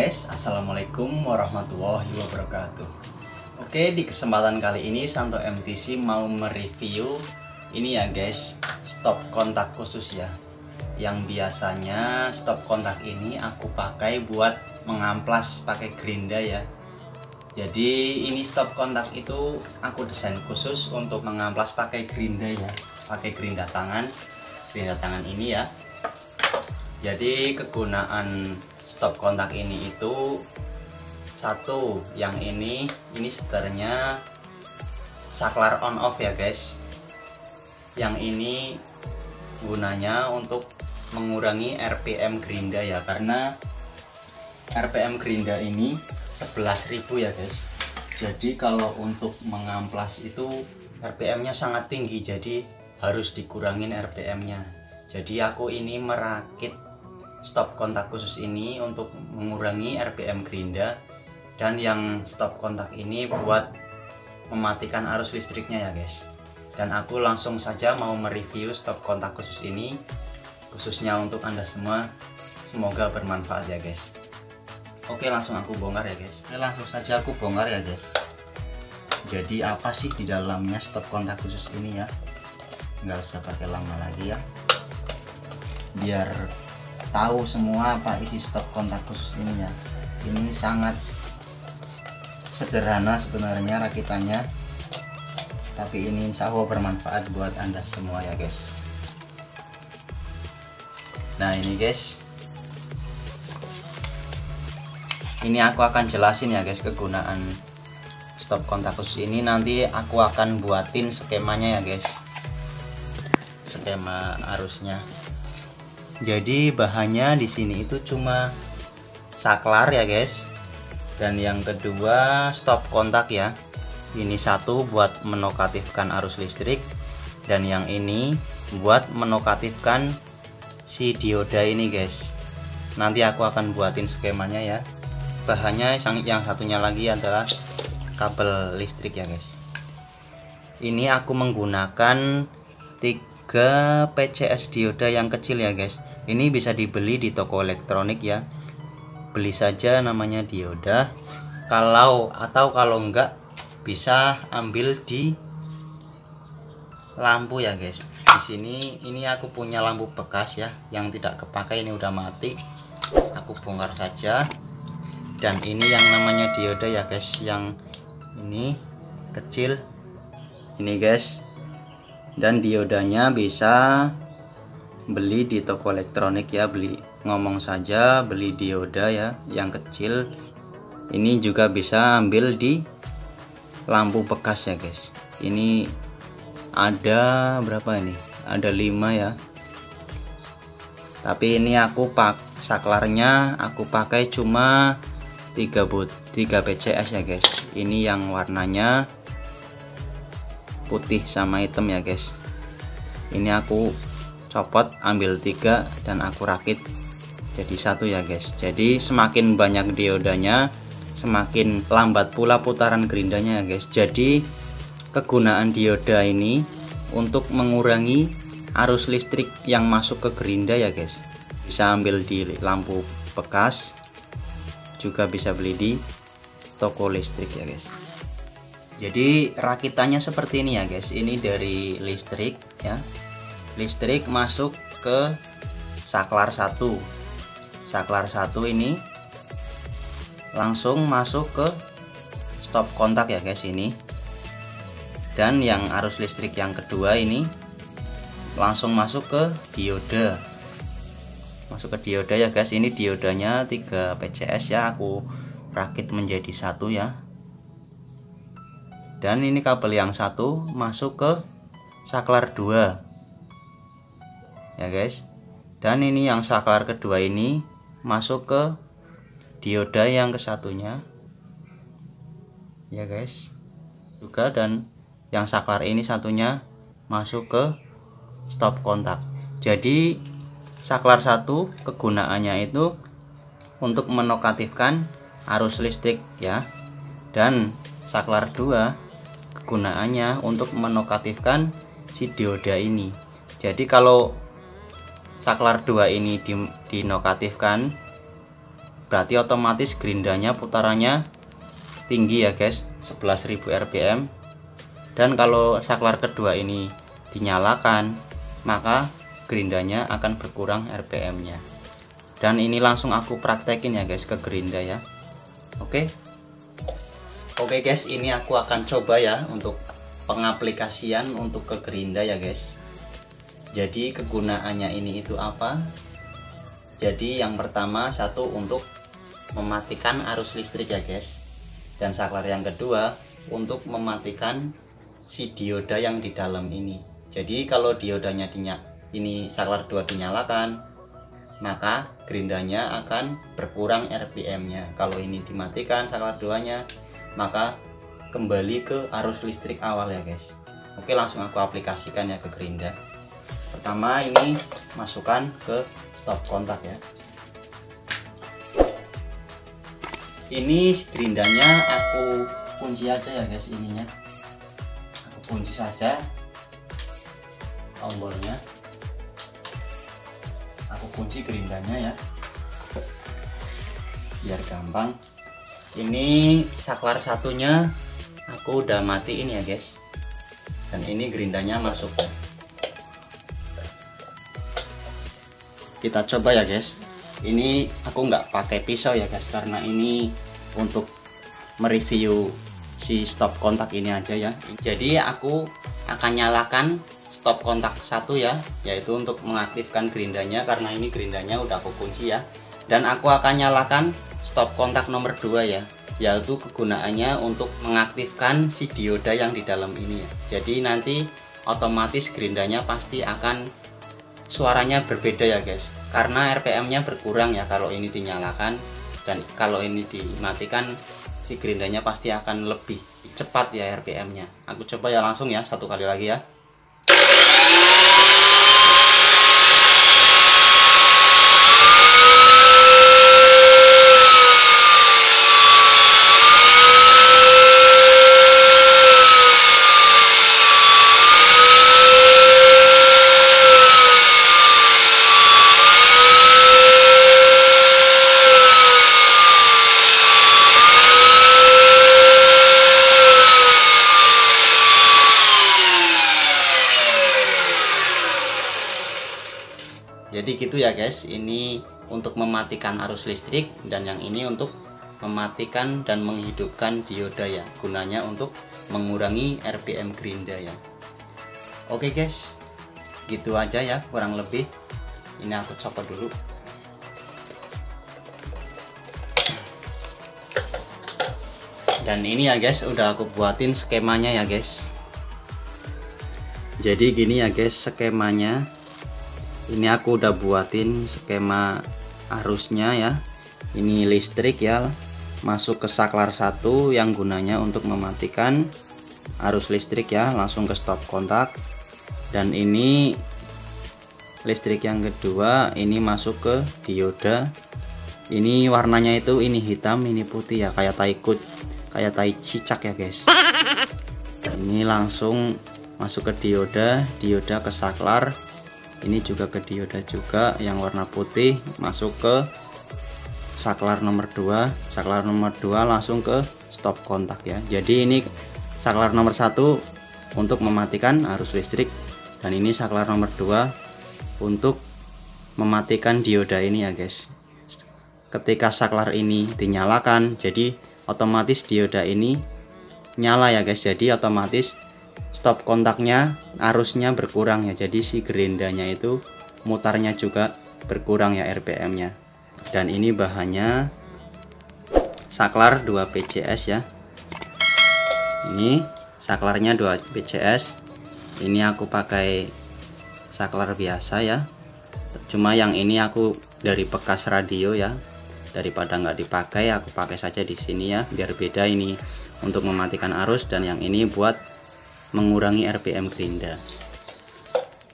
guys, assalamualaikum warahmatullahi wabarakatuh. Oke, di kesempatan kali ini Santo MTC mau mereview ini ya guys, stop kontak khusus ya. Yang biasanya stop kontak ini aku pakai buat mengamplas pakai gerinda ya. Jadi ini stop kontak itu aku desain khusus untuk mengamplas pakai gerinda ya, pakai gerinda tangan ini ya. Jadi kegunaan stop kontak ini itu satu, yang ini sebenarnya saklar on off ya guys. Yang ini gunanya untuk mengurangi RPM gerinda ya, karena RPM gerinda ini 11.000 ya guys. Jadi kalau untuk mengamplas itu RPM nya sangat tinggi, jadi harus dikurangin RPM nya. Jadi aku ini merakit stop kontak khusus ini untuk mengurangi RPM gerinda, dan yang stop kontak ini buat mematikan arus listriknya ya guys. Dan aku langsung saja mau mereview stop kontak khusus ini khususnya untuk Anda semua, semoga bermanfaat ya guys. Oke, langsung aku bongkar ya guys. Langsung saja aku bongkar ya guys. Jadi apa sih di dalamnya stop kontak khusus ini ya, nggak usah pakai lama lagi ya, biar tahu semua apa isi stop kontak khusus ini ya. Ini sangat sederhana sebenarnya rakitannya, tapi ini insya Allah bermanfaat buat Anda semua ya guys. Nah ini guys, ini aku akan jelasin ya guys kegunaan stop kontak khusus ini. Nanti aku akan buatin skemanya ya guys, skema arusnya. Jadi bahannya di sini itu cuma saklar ya guys, dan yang kedua stop kontak ya. Ini satu buat menokatifkan arus listrik, dan yang ini buat menokatifkan si dioda ini guys. Nanti aku akan buatin skemanya ya. Bahannya yang satunya lagi adalah kabel listrik ya guys. Ini aku menggunakan 3 PCS dioda yang kecil ya guys. Ini bisa dibeli di toko elektronik ya, beli saja namanya dioda. Kalau enggak bisa ambil di lampu ya guys. Di sini ini aku punya lampu bekas ya, yang tidak kepakai, ini udah mati. Aku bongkar saja. Dan ini yang namanya dioda ya guys, yang ini kecil ini guys. Dan diodanya bisa beli di toko elektronik ya, ngomong saja beli dioda ya yang kecil. Ini juga bisa ambil di lampu bekas ya guys. Ini ada berapa ini? Ada 5 ya. Tapi ini aku saklarnya aku pakai cuma 3 PCS ya guys. Ini yang warnanya putih sama hitam ya guys. Ini aku copot, ambil 3 dan aku rakit jadi 1 ya guys. Jadi semakin banyak diodanya, semakin lambat pula putaran gerindanya ya guys. Jadi kegunaan dioda ini untuk mengurangi arus listrik yang masuk ke gerinda ya guys. Bisa ambil di lampu bekas, juga bisa beli di toko listrik ya guys. Jadi rakitannya seperti ini ya guys. Ini dari listrik ya. Listrik masuk ke saklar 1. Saklar 1 ini langsung masuk ke stop kontak ya guys ini. Dan yang arus listrik yang kedua ini langsung masuk ke dioda. Masuk ke dioda ya guys. Ini diodanya 3 PCS ya, aku rakit menjadi 1 ya. Dan ini kabel yang satu masuk ke saklar 2 ya guys. Dan ini yang saklar kedua ini masuk ke dioda yang kesatunya ya guys juga. Dan yang saklar ini satunya masuk ke stop kontak. Jadi saklar 1 kegunaannya itu untuk menokatifkan arus listrik ya, dan saklar 2 kegunaannya untuk menokatifkan si dioda ini. Jadi kalau saklar 2 ini dinokatifkan, berarti otomatis gerindanya putarannya tinggi ya guys, 11.000 rpm. Dan kalau saklar kedua ini dinyalakan, maka gerindanya akan berkurang rpm-nya. Dan ini langsung aku praktekin ya guys ke gerinda ya. Oke guys, ini aku akan coba ya untuk pengaplikasian untuk ke gerinda ya guys. Jadi kegunaannya ini itu apa? Jadi yang pertama, satu untuk mematikan arus listrik ya guys. Dan saklar yang kedua untuk mematikan si dioda yang di dalam ini. Jadi kalau diodanya ini saklar 2 dinyalakan, maka gerindanya akan berkurang rpm-nya. Kalau ini dimatikan saklar 2-nya, maka kembali ke arus listrik awal ya guys. Oke, langsung aku aplikasikan ya ke gerinda. Pertama, ini masukkan ke stop kontak ya. Ini gerindanya aku kunci aja ya guys, ininya aku kunci saja tombolnya, aku kunci gerindanya ya biar gampang. Ini saklar satunya aku udah matiin ya guys, dan ini gerindanya masuk. Kita coba ya guys. Ini aku nggak pakai pisau ya guys, karena ini untuk mereview si stop kontak ini aja ya. Jadi aku akan nyalakan stop kontak 1 ya, yaitu untuk mengaktifkan gerindanya, karena ini gerindanya udah aku kunci ya. Dan aku akan nyalakan stop kontak nomor 2 ya, yaitu kegunaannya untuk mengaktifkan si dioda yang di dalam ini ya. Jadi nanti otomatis gerindanya pasti akan suaranya berbeda ya guys, karena rpm-nya berkurang ya kalau ini dinyalakan, dan kalau ini dimatikan si gerindanya pasti akan lebih cepat ya rpm-nya. Aku coba ya langsung ya, satu kali lagi ya. Jadi gitu ya guys, ini untuk mematikan arus listrik, dan yang ini untuk mematikan dan menghidupkan dioda ya, gunanya untuk mengurangi rpm gerinda ya. Oke guys, gitu aja ya kurang lebih. Ini aku copot dulu. Dan ini ya guys, udah aku buatin skemanya ya guys. Jadi gini ya guys skemanya. Ini aku udah buatin skema arusnya ya. Ini listrik ya, masuk ke saklar 1 yang gunanya untuk mematikan arus listrik ya, langsung ke stop kontak. Dan ini listrik yang kedua, ini masuk ke dioda. Ini warnanya itu ini hitam, ini putih ya, kayak tai cicak ya guys. Ini langsung masuk ke dioda ke saklar. Ini juga ke dioda juga yang warna putih, masuk ke saklar nomor 2. Saklar nomor 2 langsung ke stop kontak ya. Jadi ini saklar nomor 1 untuk mematikan arus listrik, dan ini saklar nomor 2 untuk mematikan dioda ini ya guys. Ketika saklar ini dinyalakan, jadi otomatis dioda ini nyala ya guys. Jadi otomatis stop kontaknya arusnya berkurang ya, jadi si gerindanya itu mutarnya juga berkurang ya rpm-nya. Dan ini bahannya saklar 2 PCS ya. Ini saklarnya 2 PCS. Ini aku pakai saklar biasa ya, cuma yang ini aku dari bekas radio ya, daripada nggak dipakai aku pakai saja di sini ya, biar beda. Ini untuk mematikan arus, dan yang ini buat mengurangi rpm gerinda.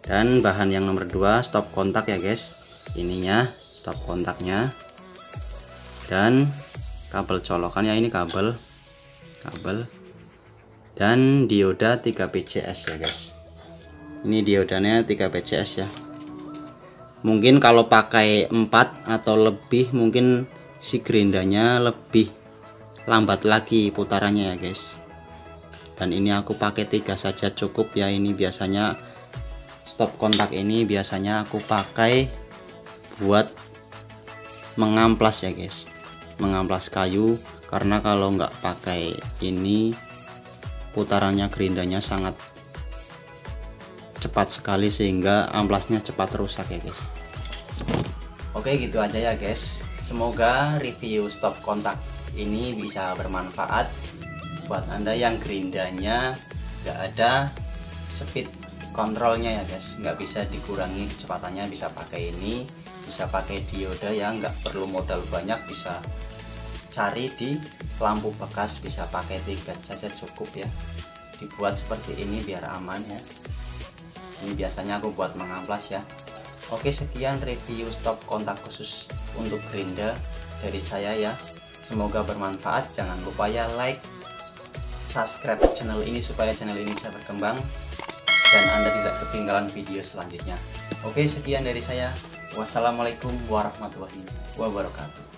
Dan bahan yang nomor 2 stop kontak ya guys, ininya stop kontaknya, dan kabel colokan ya, ini kabel dan dioda 3 PCS ya guys. Ini diodanya 3 PCS ya. Mungkin kalau pakai 4 atau lebih mungkin si gerindanya lebih lambat lagi putarannya ya guys. Dan ini aku pakai 3 saja cukup ya. Ini biasanya stop kontak ini biasanya aku pakai buat mengamplas ya guys, mengamplas kayu, karena kalau nggak pakai ini putarannya gerindanya sangat cepat sekali sehingga amplasnya cepat rusak ya guys. Oke, gitu aja ya guys. Semoga review stop kontak ini bisa bermanfaat buat Anda yang gerindanya nggak ada speed kontrolnya ya guys, nggak bisa dikurangi kecepatannya. Bisa pakai ini, bisa pakai dioda ya, nggak perlu modal banyak, bisa cari di lampu bekas, bisa pakai 3 saja cukup ya. Dibuat seperti ini biar aman ya. Ini biasanya aku buat mengamplas ya. Oke, sekian review stop kontak khusus untuk gerinda dari saya ya. Semoga bermanfaat. Jangan lupa ya like, subscribe channel ini supaya channel ini bisa berkembang dan Anda tidak ketinggalan video selanjutnya. Oke, sekian dari saya. Wassalamualaikum warahmatullahi wabarakatuh.